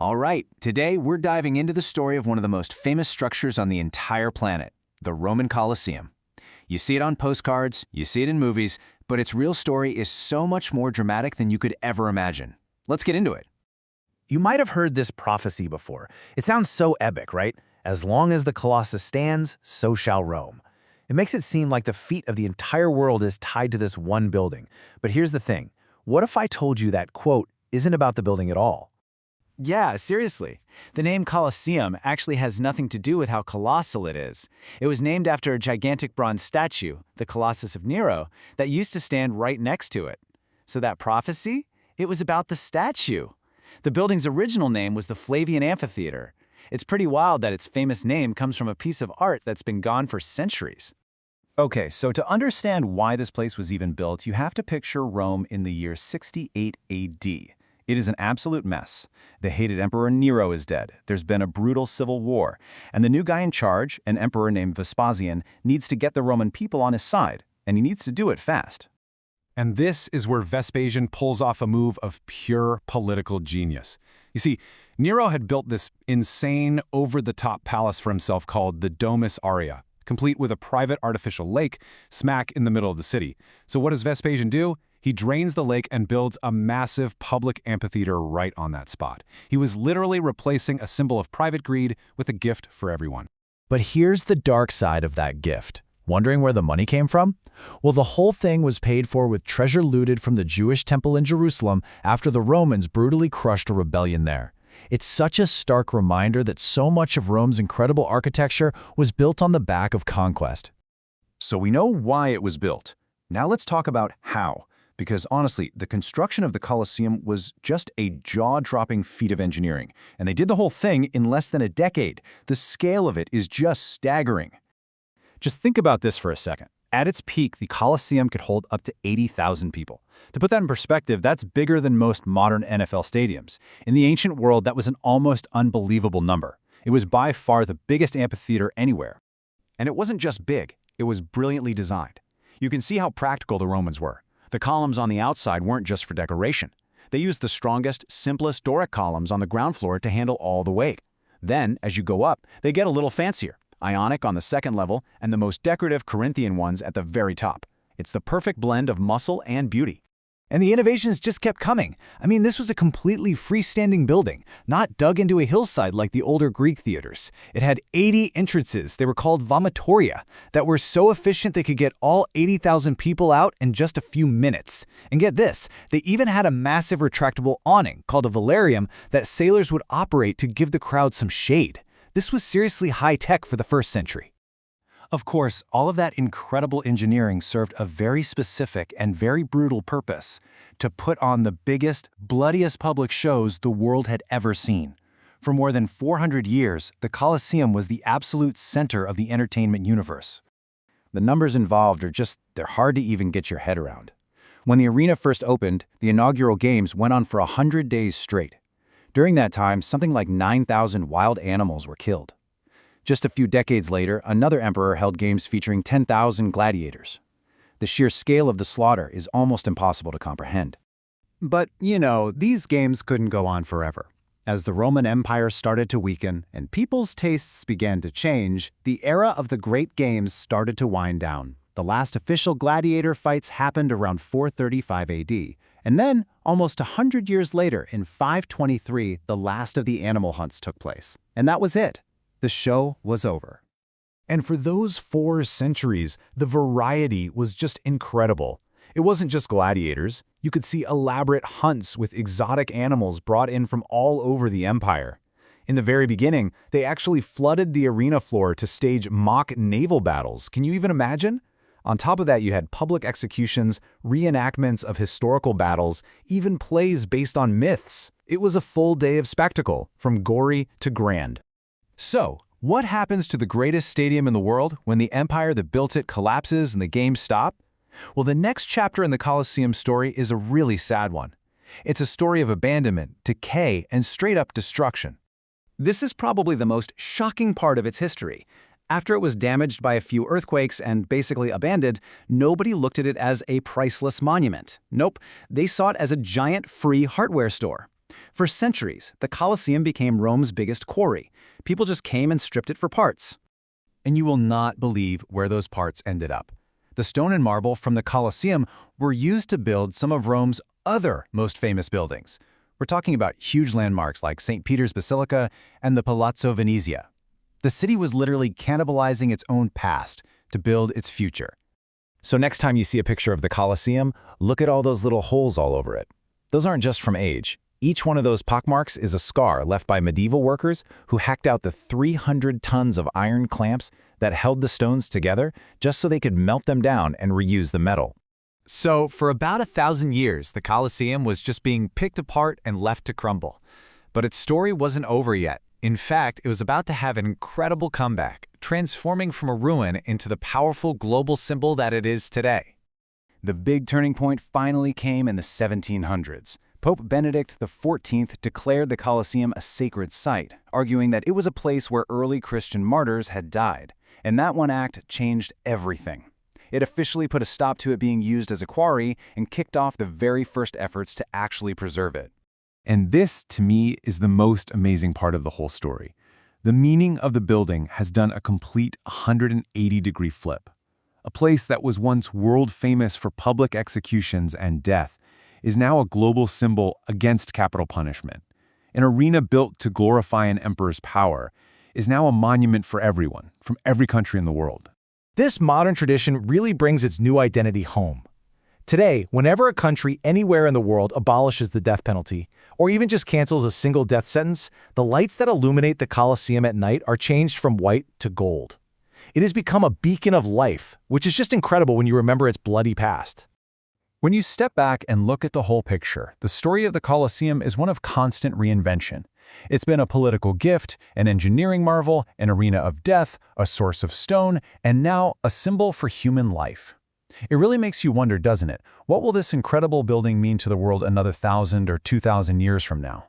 All right, today we're diving into the story of one of the most famous structures on the entire planet, the Roman Colosseum. You see it on postcards, you see it in movies, but its real story is so much more dramatic than you could ever imagine. Let's get into it. You might have heard this prophecy before. It sounds so epic, right? As long as the Colossus stands, so shall Rome. It makes it seem like the fate of the entire world is tied to this one building. But here's the thing. What if I told you that quote isn't about the building at all? Yeah, seriously. The name Colosseum actually has nothing to do with how colossal it is. It was named after a gigantic bronze statue, the Colossus of Nero, that used to stand right next to it. So that prophecy? It was about the statue. The building's original name was the Flavian Amphitheatre. It's pretty wild that its famous name comes from a piece of art that's been gone for centuries. Okay, so to understand why this place was even built, you have to picture Rome in the year 68 AD. It is an absolute mess. The hated Emperor Nero is dead. There's been a brutal civil war. And the new guy in charge, an emperor named Vespasian, needs to get the Roman people on his side. And he needs to do it fast. And this is where Vespasian pulls off a move of pure political genius. You see, Nero had built this insane, over-the-top palace for himself called the Domus Aurea, complete with a private artificial lake smack in the middle of the city. So what does Vespasian do? He drains the lake and builds a massive public amphitheater right on that spot. He was literally replacing a symbol of private greed with a gift for everyone. But here's the dark side of that gift. Wondering where the money came from? Well, the whole thing was paid for with treasure looted from the Jewish temple in Jerusalem after the Romans brutally crushed a rebellion there. It's such a stark reminder that so much of Rome's incredible architecture was built on the back of conquest. So we know why it was built. Now let's talk about how. Because honestly, the construction of the Colosseum was just a jaw-dropping feat of engineering. And they did the whole thing in less than a decade. The scale of it is just staggering. Just think about this for a second. At its peak, the Colosseum could hold up to 80,000 people. To put that in perspective, that's bigger than most modern NFL stadiums. In the ancient world, that was an almost unbelievable number. It was by far the biggest amphitheater anywhere. And it wasn't just big, it was brilliantly designed. You can see how practical the Romans were. The columns on the outside weren't just for decoration. They used the strongest, simplest Doric columns on the ground floor to handle all the weight. Then, as you go up, they get a little fancier. Ionic on the second level, and the most decorative Corinthian ones at the very top. It's the perfect blend of muscle and beauty. And the innovations just kept coming. I mean, this was a completely freestanding building, not dug into a hillside like the older Greek theaters. It had 80 entrances, they were called vomitoria, that were so efficient they could get all 80,000 people out in just a few minutes. And get this, they even had a massive retractable awning called a velarium that sailors would operate to give the crowd some shade. This was seriously high tech for the first century. Of course, all of that incredible engineering served a very specific and very brutal purpose: to put on the biggest, bloodiest public shows the world had ever seen. For more than 400 years, the Colosseum was the absolute center of the entertainment universe. The numbers involved they're hard to even get your head around. When the arena first opened, the inaugural games went on for 100 days straight. During that time, something like 9,000 wild animals were killed. Just a few decades later, another emperor held games featuring 10,000 gladiators. The sheer scale of the slaughter is almost impossible to comprehend. But, these games couldn't go on forever. As the Roman Empire started to weaken and people's tastes began to change, the era of the Great Games started to wind down. The last official gladiator fights happened around 435 AD. And then, almost 100 years later, in 523, the last of the animal hunts took place. And that was it. The show was over. And for those 4 centuries, the variety was just incredible. It wasn't just gladiators. You could see elaborate hunts with exotic animals brought in from all over the empire. In the very beginning, they actually flooded the arena floor to stage mock naval battles. Can you even imagine? On top of that, you had public executions, reenactments of historical battles, even plays based on myths. It was a full day of spectacle, from gory to grand. So, what happens to the greatest stadium in the world when the empire that built it collapses and the games stop? Well, the next chapter in the Colosseum story is a really sad one. It's a story of abandonment, decay, and straight-up destruction. This is probably the most shocking part of its history. After it was damaged by a few earthquakes and basically abandoned, nobody looked at it as a priceless monument. Nope, they saw it as a giant free hardware store. For centuries, the Colosseum became Rome's biggest quarry. People just came and stripped it for parts. And you will not believe where those parts ended up. The stone and marble from the Colosseum were used to build some of Rome's other most famous buildings. We're talking about huge landmarks like St. Peter's Basilica and the Palazzo Venezia. The city was literally cannibalizing its own past to build its future. So next time you see a picture of the Colosseum, look at all those little holes all over it. Those aren't just from age. Each one of those pockmarks is a scar left by medieval workers who hacked out the 300 tons of iron clamps that held the stones together just so they could melt them down and reuse the metal. So, for about 1,000 years, the Colosseum was just being picked apart and left to crumble. But its story wasn't over yet. In fact, it was about to have an incredible comeback, transforming from a ruin into the powerful global symbol that it is today. The big turning point finally came in the 1700s. Pope Benedict XIV declared the Colosseum a sacred site, arguing that it was a place where early Christian martyrs had died. And that one act changed everything. It officially put a stop to it being used as a quarry and kicked off the very first efforts to actually preserve it. And this, to me, is the most amazing part of the whole story. The meaning of the building has done a complete 180-degree flip. A place that was once world-famous for public executions and death is now a global symbol against capital punishment. An arena built to glorify an emperor's power is now a monument for everyone, from every country in the world. This modern tradition really brings its new identity home. Today, whenever a country anywhere in the world abolishes the death penalty, or even just cancels a single death sentence, the lights that illuminate the Colosseum at night are changed from white to gold. It has become a beacon of life, which is just incredible when you remember its bloody past. When you step back and look at the whole picture, the story of the Colosseum is one of constant reinvention. It's been a political gift, an engineering marvel, an arena of death, a source of stone, and now a symbol for human life. It really makes you wonder, doesn't it? What will this incredible building mean to the world another 1,000 or 2,000 years from now?